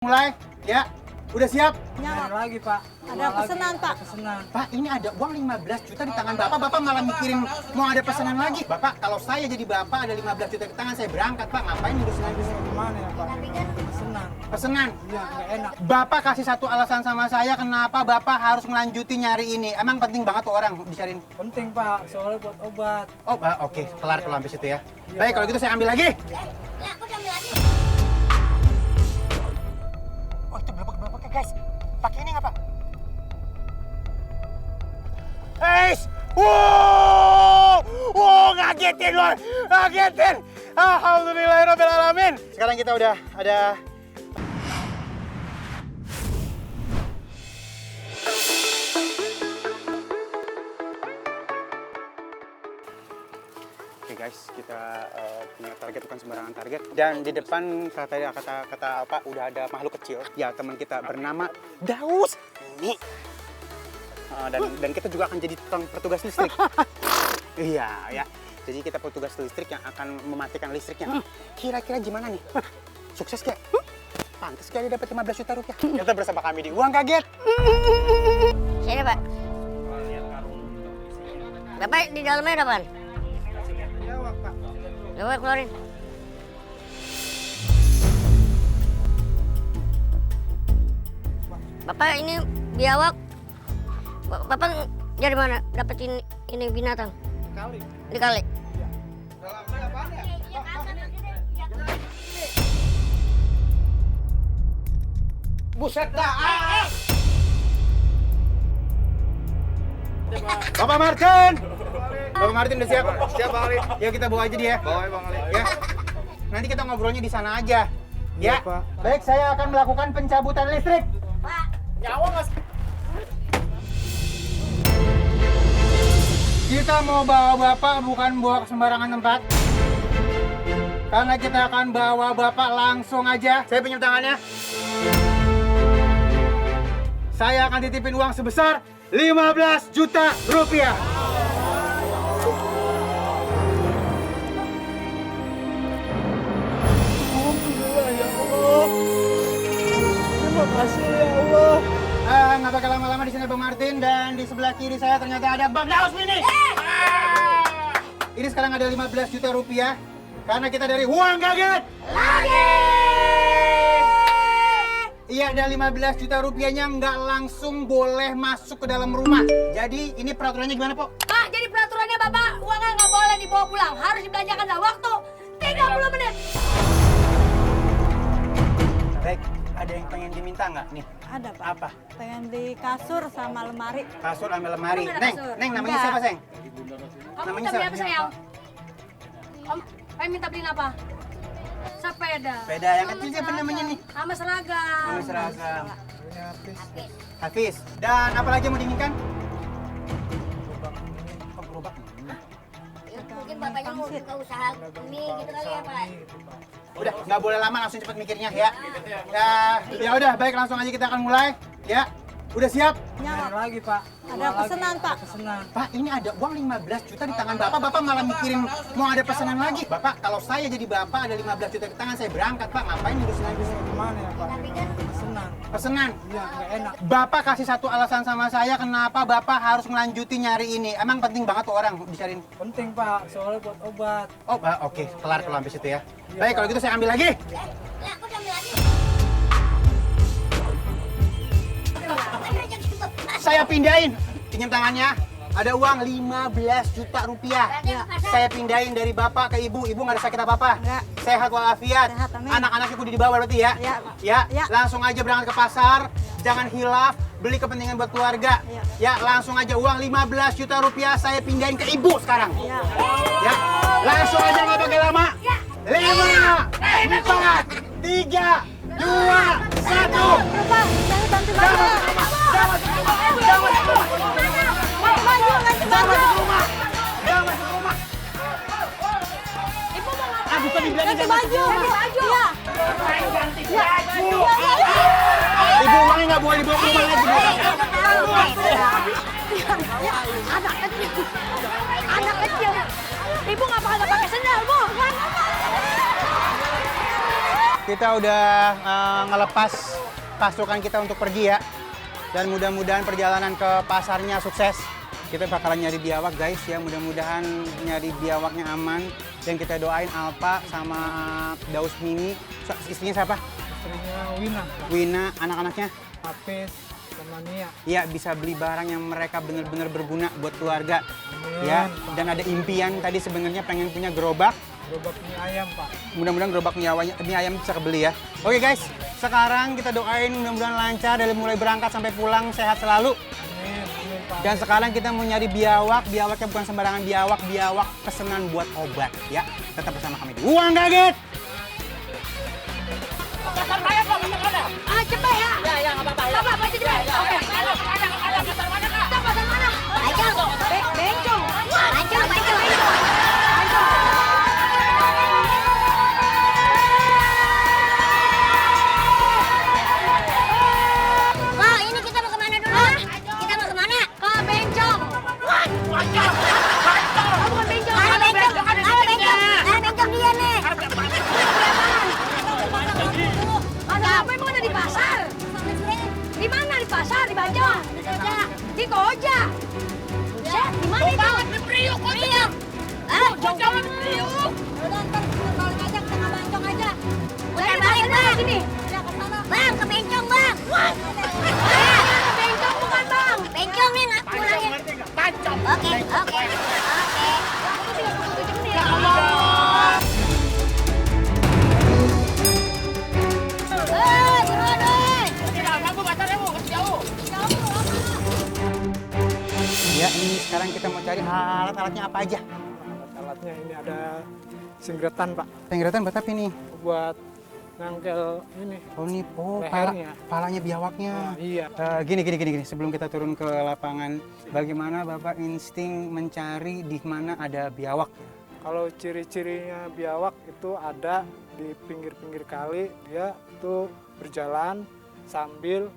Mulai, ya. Udah siap? Main lagi, Pak. Ada pesanan, Pak. Pesanan. Pak, ini ada uang 15 juta di tangan Bapak. Bapak malah mikirin mau ada pesanan lagi. Bapak, kalau saya jadi Bapak ada 15 juta di tangan, saya berangkat, Pak. Ngapain ngurusin lagi? Gimana ya, Pak? Pesanan. Pesanan? Iya, nggak enak. Bapak kasih satu alasan sama saya kenapa Bapak harus melanjuti nyari ini. Emang penting banget tuh orang dicariin. Penting, Pak. Soalnya buat obat. Oh, oke. Kelar kalau habis itu ya. Baik, kalau gitu saya ambil lagi. Ya, aku udah ambil lagi. Oh, itu berapa guys? Pakai ini nggak, Pak? Guys! Wow, ngagetin loh, ngagetin. Alhamdulillahirobbilalamin. Sekarang kita udah ada. Oke guys, kita punya target, bukan sembarangan target. Dan di depan kata apa? Udah ada makhluk kecil. Ya, teman kita bernama Daus. Ini. Dan kita juga akan jadi tukang petugas listrik. Iya, ya. Jadi kita petugas listrik yang akan mematikan listriknya. Kira-kira gimana nih? Sukses gak? Pantes gak dia dapat 15 juta rupiah? Kita bersama kami di Uang Kaget. Sini, Pak. Bapak di dalamnya ada apaan? Coba keluarin. Bapak ini biawak. Bapak dari mana dapetin ini binatang? Kali. Di kali. Dalamnya apaan ya? Buset dah! Bapak Martin! Bapak Martin udah siap? Siap, Bang Ali. Ya kita bawa aja dia. Bawa ya, Bang Ali. Ya. Nanti kita ngobrolnya di sana aja. Ya. Iya, Pak. Baik, saya akan melakukan pencabutan listrik. Pak. Nyawa nggak? Kita mau bawa Bapak bukan bawa ke sembarangan tempat. Karena kita akan bawa Bapak langsung aja. Saya pinjam tangannya. Saya akan titipin uang sebesar 15 juta rupiah. Alhamdulillah ya Allah. Terima kasih ya Allah. Nggak pakai lama-lama di sini Bang Martin, dan di sebelah kiri saya ternyata ada Bang Daus ini. Ini sekarang ada 15 juta rupiah karena kita dari Uang Kaget. Iya, ada 15 juta rupiahnya nggak langsung boleh masuk ke dalam rumah. Jadi ini peraturannya gimana, Po? Pak, jadi peraturannya Bapak uangnya nggak boleh dibawa pulang, harus dibelanjakan dalam waktu 30 menit. Baik, ada yang pengen diminta nggak nih? Ada, Pak. Apa? Pengen di kasur sama lemari. Kasur sama lemari. Kamu nggak ada Neng, kasur? Neng namanya Nggak. siapa, Seng? Kamu Namanya minta beli siapa? apa, sayang? Om, pengen minta beliin apa? Sepeda. Beda yang kecil siapa namanya nih? Sama seragam. Nama seragam. Ini artis. Hafiz. Dan apa lagi yang mau diinginkan? Oh, gerobak. Mungkin bapaknya mau buka usaha mie gitu kali ya, Pak. Udah, nggak boleh lama, langsung cepet mikirnya ya. Ya udah, baik, langsung aja kita akan mulai. Ya, udah siap? Main lagi, Pak. Ada pesanan, Pak. Pesanan. Pak, ini ada uang 15 juta di tangan Bapak. Bapak malah mikirin mau ada pesanan lagi. Bapak, kalau saya jadi Bapak ada 15 juta di tangan, saya berangkat, Pak. Ngapain ngurusin lagi? Gimana ya, Pak? Pesanan. Pesanan? Iya, nggak enak. Bapak kasih satu alasan sama saya kenapa Bapak harus melanjuti nyari ini. Emang penting banget tuh orang dicariin. Penting, Pak. Soalnya buat obat. Oh, oke. Kelar kalau habis itu ya. Baik, kalau gitu saya ambil lagi. Ya, aku udah ambil lagi. Saya pindahin. Pinjam tangannya. Ada uang 15 juta rupiah. Ya. Saya pindahin dari Bapak ke Ibu. Ibu nggak ada sakit apa-apa? Nggak. Sehat walafiat. Sehat, amin. Anak-anaknya kudu dibawa berarti ya? Iya. Ya, Ya. langsung aja berangkat ke pasar. Jangan hilaf. Beli kepentingan buat keluarga. Iya. Ya, langsung aja uang 15 juta rupiah saya pindahin ke Ibu sekarang. Iya. Ya, langsung aja nggak pakai lama. 5, 4, 3, 2, 1. Bapak, jangan bantu Bapak. Jangan masuk rumah. Jangan masuk rumah. Maju, ganti Jangan baju. masuk rumah. Jangan masuk rumah. Ibu mau ngapain? Ah, bukan dibilangin Ganti jangan baju. masuk rumah. Ganti baju. Iya. Ibu uangnya nggak boleh dibawa ke rumah lagi, Bu. Anak kecil. Anak kecil. Ibu nggak pakai sendal, Bu. kita udah ngelepas pasukan kita untuk pergi ya. Dan mudah-mudahan perjalanan ke pasarnya sukses. Kita bakalan nyari biawak guys ya, mudah-mudahan nyari biawaknya aman. Dan kita doain Alpa sama Daus Mimi, istrinya siapa? Istrinya Wina, Pak. Wina, anak-anaknya? Apis, sama Nia. Ya, bisa beli barang yang mereka benar-benar berguna buat keluarga. Amin, Ya, Pak. dan ada impian tadi sebenarnya pengen punya gerobak. Gerobak mie ayam, Pak. Mudah-mudahan gerobak mie ayam bisa kebeli ya. Oke guys, sekarang kita doain mudah-mudahan lancar dari mulai berangkat sampai pulang sehat selalu. Amin, amin, Pak. Dan sekarang kita mau nyari biawak, biawaknya bukan sembarangan biawak, biawak pesanan buat obat ya. Tetap bersama kami di Uang Kaget. Ah, cepet ya. Ya, nggak apa-apa. Nggak apa-apa, cepet. Oke. Pasar mana? Bencong. Bencong. Bencong. Kak, ini kita mau kemana dulu? Kita mau kemana? Ke Bencong. Bukan Bencong. Ada Bencong. Ada Bencong dia nih. Ada apa emang ada di pasar? Di mana di pasar? Di Bajong? Di Koja. Buset, di mana itu? Di Priuk. Priuk. Hah? Jangan di Priuk. Udah ntar kita balik aja ke tengah Bajong aja. Udah balik bang. Sini. Bang, ke Bencong bang. Ke Bencong bukan bang. Bencong nih nggak pulangin. Oke, oke, oke. Ya Allah. Ya, ini sekarang kita mau cari alat-alatnya apa aja. Alatnya ini ada singgetan, Pak. Penggerakan buat apa ini? Buat ngangkel ini. Oh ini, Lehernya. palanya biawaknya. Iya. Gini. Sebelum kita turun ke lapangan, bagaimana Bapak insting mencari di mana ada biawak? Kalau ciri-cirinya biawak itu ada di pinggir-pinggir kali, dia itu berjalan sambil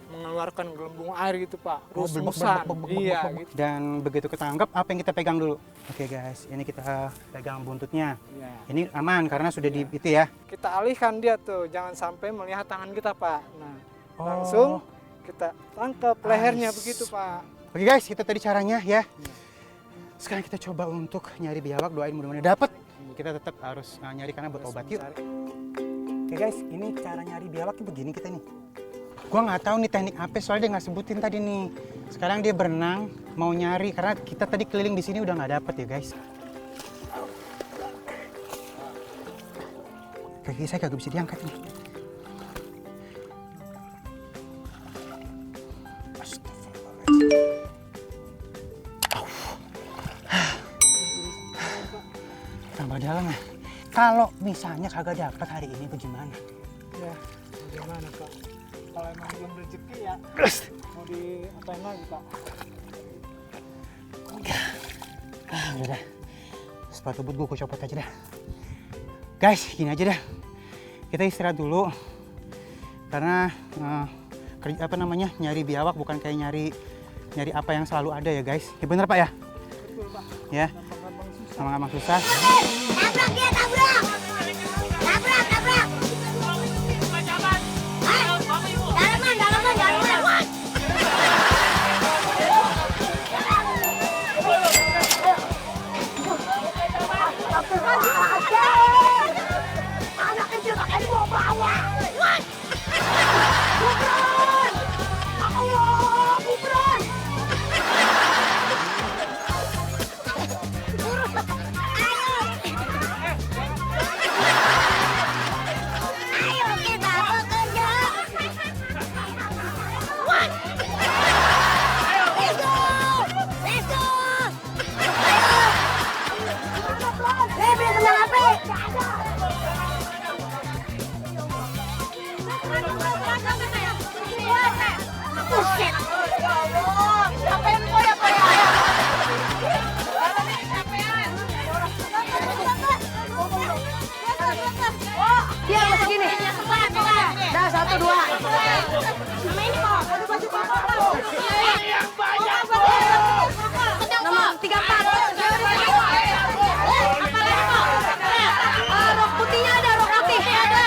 mengeluarkan gelembung air gitu, Pak. Rus-rusan. Iya, gitu. Dan begitu ketangkep, apa yang kita pegang dulu? Oke guys, ini kita pegang buntutnya. Iya. Ini aman karena sudah di itu ya. Kita alihkan dia tuh, jangan sampai melihat tangan kita, Pak. Nah, Oh. langsung kita tangkap lehernya Nice. begitu, Pak. Oke guys, itu tadi caranya ya. Sekarang kita coba untuk nyari biawak, doain mudah-mudahan dapet. Kita tetap harus nyari karena buat obat yuk. Oke guys, ini cara nyari biawaknya begini kita nih. Gua nggak tahu nih teknik apa, soalnya dia nggak sebutin tadi nih. Sekarang dia berenang mau nyari karena kita tadi keliling di sini udah nggak dapet ya guys. Kaki saya kagak bisa diangkat nih. Astagfirullahaladzim. Tambah dalam ya. Kalau misalnya kagak dapat hari ini bagaimana? Ya, bagaimana, Pak? Kalau emang belum rezeki ya, mau diapain lagi, Pak? Udah dah. Sepatu boot gue copot aja dah. Guys, gini aja dah. Kita istirahat dulu. Karena nyari biawak bukan kayak nyari apa yang selalu ada ya guys. Ya bener Pak ya? Betul, Pak. Ya. Gampang-gampang susah. Gampang susah. Tabrak dia, tabrak! Tabrak, tabrak! Dalaman! Anak kecil pakai bawa! Bukan! Allah, bukan! Ayo kita bekerja. Let's go. Ayo. Beli kembang api. Buset. Capean kok ya, Pak ya? Dia masuk gini. Dah, 1, 2. Sama ini kok. Nomor 34. Rok putihnya ada, rok putih ada.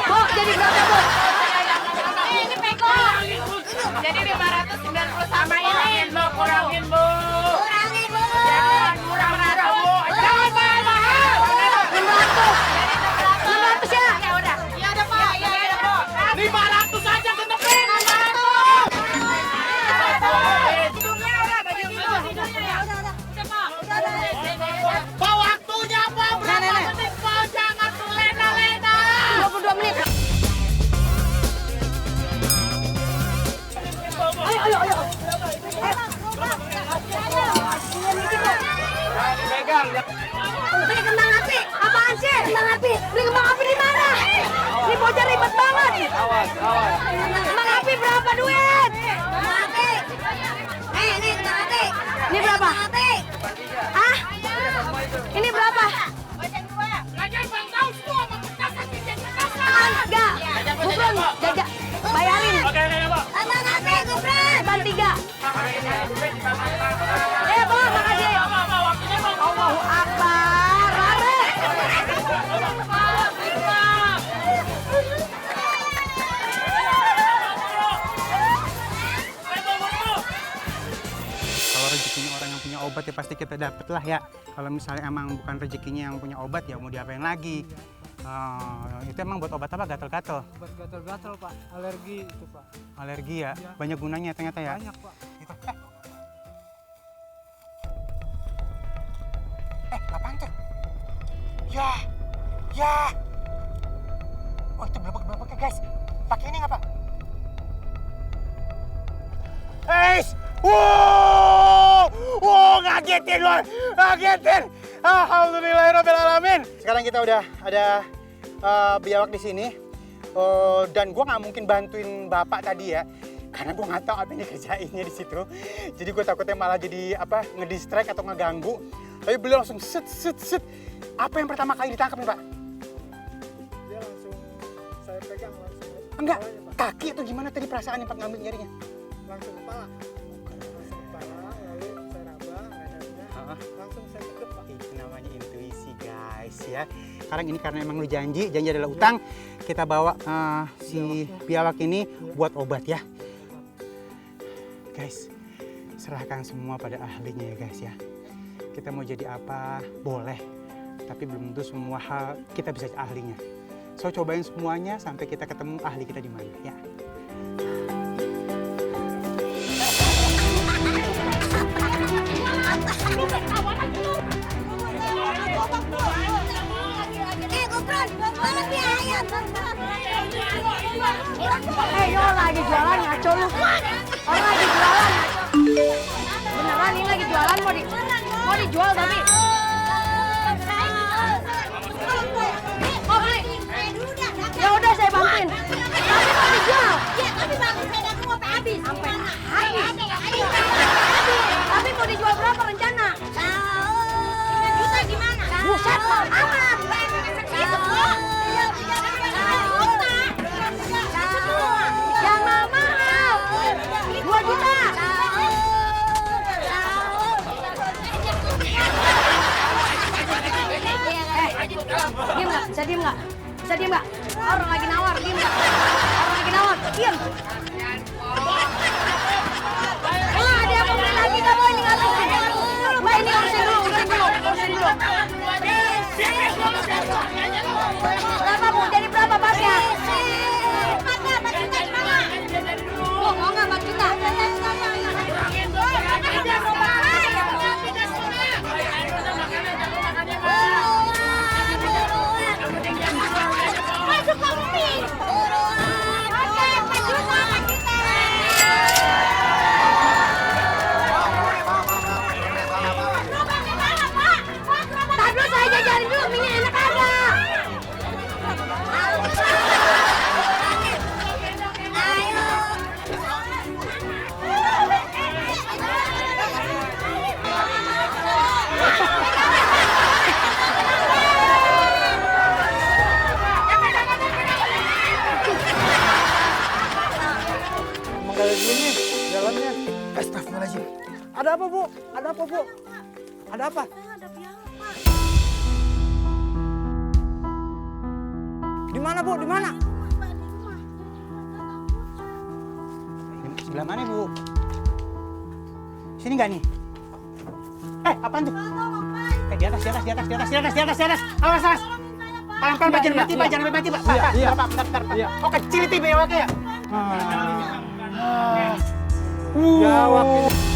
Bu, jadi berapa, Bu? Ini peko. Jadi 590 sama ini. Kurangin, Bu. Kurangin, Bu. Jangan murah-murah, Bu. Jangan mahal-mahal. 600 ya? Ya udah. Ya udah, Pak. Ya udah, Bu. 500 aja tetepin. Hidungnya udah, baju hidungnya ya. Pak, waktunya, Pak. Berapa menit, Pak? Jangan lena-lena. 22 menit. Ayo. Beli kembang api. Apaan sih? Kembang api. Beli kembang api di mana? Ini bocah ribet banget. Kembang api berapa duit? Kembang api. Ini kembang api. Ini berapa? Ah? Ini berapa? Lagian Bang tahu semua sama petasan jajan petasan. Enggak. Gufron, jajak. Bayarin. Kembang api, Gufron. Depan 3. Bu, makasih. Allahu Akbar. Lari. Kalau rezekinya orang yang punya obat ya pasti kita dapet lah ya. Kalau misalnya emang bukan rezekinya yang punya obat ya mau diapain lagi. Itu emang buat obat apa? Gatel-gatel? Buat gatal-gatal Pak, alergi itu Pak. Alergi ya? Iya. Banyak gunanya ternyata ya? Banyak Pak. Gitu. Apaan tuh? Ya. Oh itu belebek-belebeknya guys. Pakai ini nggak Pak? Wow, ngagetin loh, ngagetin. Alhamdulillahirobbilalamin. Sekarang kita udah ada biawak di sini. Dan gua nggak mungkin bantuin bapak tadi ya, karena gua nggak tahu apa yang dikerjainnya di situ. Jadi gua takutnya malah jadi ngedistract atau ngeganggu. Tapi beliau langsung set. Apa yang pertama kali ditangkap nih Pak? Dia langsung saya pegang langsung. Enggak, kepalanya, Pak. kaki atau gimana tadi perasaannya Pak ngambil nyarinya? Langsung kepala. Langsung kepala, lalu saya raba lehernya. Langsung saya kedep Pak. Itu namanya intuisi guys ya. Sekarang ini karena emang lu janji adalah utang, kita bawa si biawak ini buat obat ya. Guys, serahkan semua pada ahlinya ya guys ya. Kita mau jadi apa boleh, tapi belum tentu semua hal kita bisa ahlinya. So cobain semuanya sampai kita ketemu ahli kita di mana ya. Yo lagi jualan ngaco lu. Orang lagi jualan. Beneran ini lagi jualan mau dijual tapi. Mau beli? Ya udah saya bantuin. Tapi mau dijual. Sampai habis. Tapi mau dijual berapa rencana? 3 juta gimana? Buset, mahal amat. Itu kok. Yang mahal. 2 juta. Diem nggak? Bisa diem nggak? Bisa diem nggak? Orang lagi nawar, diem nggak? Orang lagi nawar, diem. Ada yang mau beli lagi nggak mau ini nggak tahu. Mbak ini urusin dulu. Berapa Bu? Jadi berapa pasnya? Oh, mau nggak 4 juta? Tadi saya jajarin dulu, minyak enak kagak? Emang kayak gini jalannya. Astagfirullahaladzim. Ada apa Bu? Ada apa Bu? Ada apa? ada biawak, Pak. Di mana, Bu? Di mana? Di rumah, Pak, di rumah. Sebelah mana, Bu? Sini nggak nih? Apaan tuh? Tolong, Pak. Di atas. Awas. Pelan-pelan, Pak, jangan mati, Pak, jangan mati, Pak. Pak, bentar, Pak. Oh, kecil itu biawaknya ya? Biawak ini.